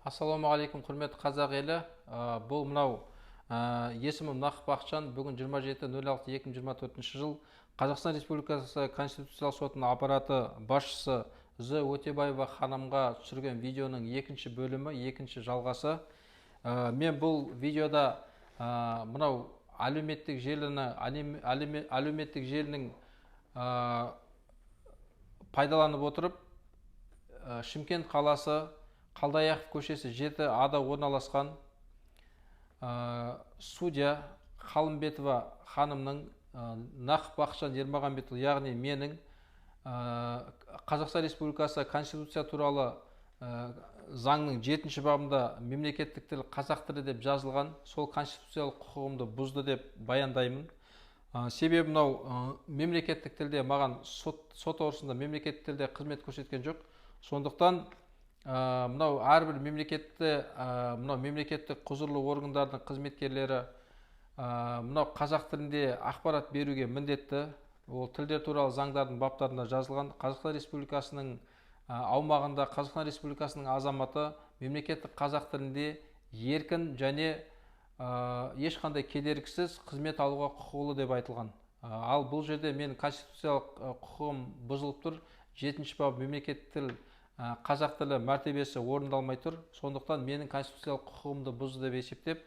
Ассалаумағалейкум, құрметті қазақ елі. Бұл мынау есімім Нақып Бақытжан. Бүгін 27.06.2024 жыл Қазақстан Республикасы Конституциялық сотының аппараты басшысы З. Өтебаева ханымға түсірген видеоның екінші бөлімі, екінші жалғасы. Мен бұл видеода мынау әлеуметтік желінің пайдаланып отырып, Шымкент қаласы Қалдаяқов көшесі 7А-да орналасқан судья Қалымбетова ханымның Нақып Бақытжан Ермағанбетұлы, яғни менің Қазақстан Республикасы Конституция туралы заңның 7-ші бабында мемлекеттік тіл қазақ тілі деп жазылған, сол конституциялық құқығымды бұзды деп баяндаймын. Себебі мынау мемлекеттік тілде маған сот орысында мемлекеттік тілде қызмет көрсеткен жоқ. Сондықтан мынау әрбір мемлекеттік құзырлы органдардың қызметкерлері мынау қазақ тілінде ақпарат беруге міндетті. Ол тілдер туралы заңдардың баптарында жазылған. Қазақстан Республикасының аумағында Қазақстан Республикасының азаматы мемлекеттік қазақ тілінде еркін және ешқандай кедергісіз қызмет алуға құқылы деп айтылған. Ал бұл жерде мен конституциялық құқығым бұзылып тұр. 7-ші бап мемлекеттік тіл қазақ тілі мәртебесі орындалмай тұр. Сондықтан менің конституциялық құқығымды бұзды деп есептеп